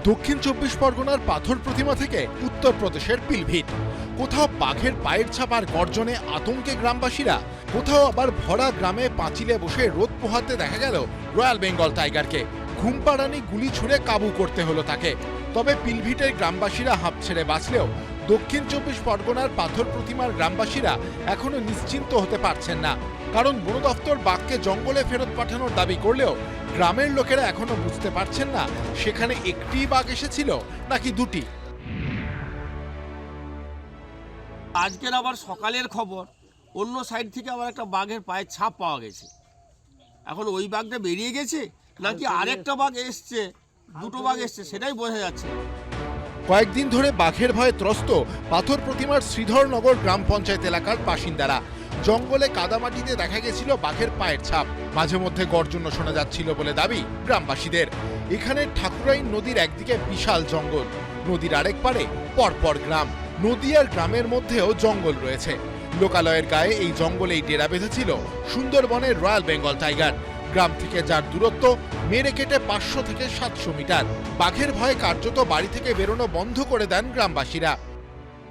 দক্ষিণ চব্বিশ পরগনার পাথর প্রতিমা থেকে উত্তরপ্রদেশের পিলভিট। কোথাও বাঘের পায়ের ছাপার গর্জনে আতঙ্কে গ্রামবাসীরা, কোথাও আবার ভরা গ্রামে পাঁচিলে বসে রোদ পোহাতে দেখা গেল রয়্যাল বেঙ্গল টাইগারকে। ঘুমপাড়ানি গুলি ছুড়ে কাবু করতে হলো তাকে। তবে পিলভিটের গ্রামবাসীরা হাঁপ ছেড়ে বাঁচলেও দক্ষিণ চব্বিশ পরগনার পাথর প্রতিমার গ্রামবাসীরা এখনো নিশ্চিন্ত হতে পারছেন না। কারণ বন দফতর বাঘকে জঙ্গলে ফেরত পাঠানোর দাবি করলেও গ্রামের লোকেরা এখনো বুঝতে পারছেন না সেখানে একটি বাঘ এসেছিল নাকি দুটি। আজকের আবার সকালের খবর, অন্য সাইড থেকে আবার একটা বাঘের পায়ের ছাপ পাওয়া গেছে। এখন ওই বাঘটা বেরিয়ে গেছে নাকি আরেকটা বাঘ এসছে, দুটো বাঘ এসছে সেটাই বোঝা যাচ্ছে। কয়েকদিন ধরে বাঘের ভয়ে ত্রস্ত পাথর প্রতিমার শ্রীধরনগর গ্রাম পঞ্চায়েত এলাকার বাসিন্দারা। জঙ্গলে কাদামাটিতে দেখা গেছিল বাঘের পায়ের ছাপ, মাঝে মধ্যে গর্জন শোনা যাচ্ছিল বলে দাবি গ্রামবাসীদের। এখানে ঠাকুরাইন নদীর একদিকে বিশাল জঙ্গল, নদীর আরেক পারে পরপর গ্রাম। নদী আর গ্রামের মধ্যেও জঙ্গল রয়েছে। লোকালয়ের গায়ে এই জঙ্গলেই ডেরা বেঁধেছিল সুন্দরবনের রয়্যাল বেঙ্গল টাইগার। গ্রাম থেকে যার দূরত্ব মেরে কেটে 500 থেকে 700 মিটার। বাঘের ভয়ে কার্যত বাড়ি থেকে বেরোনো বন্ধ করে দেন গ্রামবাসীরা।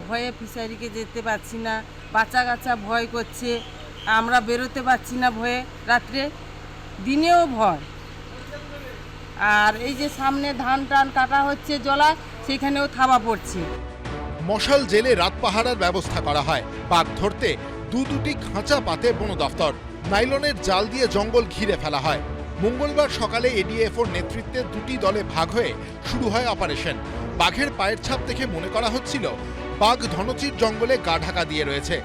ভয়ে ফিশারিকে যেতে পারছি না, বাচ্চা কাচ্চা ভয় করছে, আমরা বেরোতে পারছি না ভয়ে, রাত্রে দিনেও ভয়। আর এই যে সামনে ধান টান কাটা হচ্ছে জলা, সেখানেও থাবা পড়ছে। মশাল জেলে রাত পাহারার ব্যবস্থা করা হয়। বাঘ ধরতে দুটি খাঁচা পাতে বন দফতর। নাইলনের জাল দিয়ে জঙ্গল ঘিরে ফেলা হয়। মঙ্গলবার সকালে এডিএফওর নেতৃত্বে দুটি দলে ভাগ হয়ে শুরু হয় অপারেশন। বাঘের পায়ের ছাপ দেখে মনে করা হচ্ছিল বাঘ ধনচির জঙ্গলে গা ঢাকা দিয়ে রয়েছে।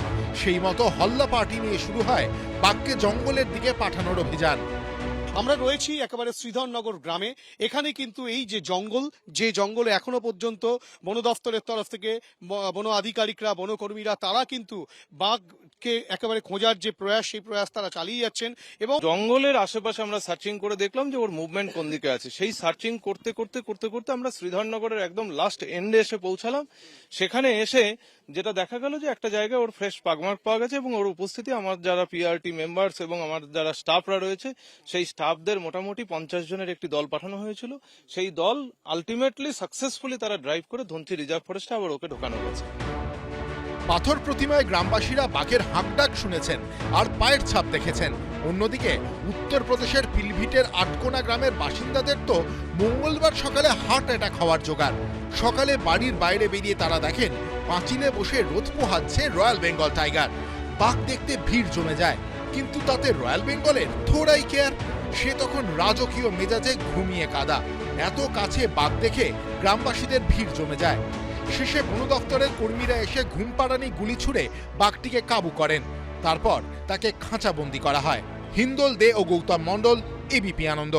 সেই মতো হল্লা পার্টি নিয়ে শুরু হয় বাঘকে জঙ্গলের দিকে পাঠানোর অভিযান। আমরা রয়েছি একেবারে শ্রীধরনগর গ্রামে। এখানে কিন্তু এই যে জঙ্গলে এখনো পর্যন্ত বন দফতরের তরফ থেকে বন আধিকারিকরা, বনকর্মীরা তারা কিন্তু বাঘকে একেবারে খোঁজার যে প্রয়াস, সেই প্রয়াস তারা চালিয়ে যাচ্ছেন। এবং জঙ্গলের আশেপাশে আমরা সার্চিং করে দেখলাম যে ওর মুভমেন্ট কোন দিকে আছে। সেই সার্চিং করতে করতে করতে করতে আমরা শ্রীধরনগরের একদম লাস্ট এন্ডে এসে পৌঁছালাম। সেখানে এসে যেটা দেখা গেল যে একটা জায়গায় ওর ফ্রেশ পাগমার্ক পাওয়া গেছে এবং ওর উপস্থিতি আমার যারা পিআরটি মেম্বার্স এবং আমার যারা স্টাফরা রয়েছে সেই স্টাফদের মোটামুটি 50 জনের একটি দল পাঠানো হয়েছিল। সেই দল আলটিমেটলি সাকসেসফুলি তারা ড্রাইভ করে ধনচি রিজার্ভ ফরেস্টে আবার ওকে ঢোকানো গেছে। পাথর প্রতিমায় গ্রামবাসীরা বাঘের হাঁকডাক শুনেছেন আর পায়ের ছাপ দেখেছেন। অন্যদিকে উত্তরপ্রদেশের পিলভিটের আটকোনা গ্রামের বাসিন্দাদের তো মঙ্গলবার সকালে হার্ট অ্যাটাক হওয়ার জোগাড়। সকালে বাড়ির বাইরে বেরিয়ে তারা দেখেন পাঁচিলে বসে রোদ পোহাচ্ছে রয়্যাল বেঙ্গল টাইগার। বাঘ দেখতে ভিড় জমে যায়, কিন্তু তাতে রয়্যাল বেঙ্গলের থোড়াই কেয়ার। সে তখন রাজকীয় মেজাজে ঘুমিয়ে কাদা। এত কাছে বাঘ দেখে গ্রামবাসীদের ভিড় জমে যায়। শেষে বন দফতরের কর্মীরা এসে ঘুমপাড়ানি গুলি ছুড়ে বাঘটিকে কাবু করেন। তারপর তাকে খাঁচাবন্দি করা হয়। হিন্দোল দে ও গৌতম মণ্ডল, এবিপি আনন্দ।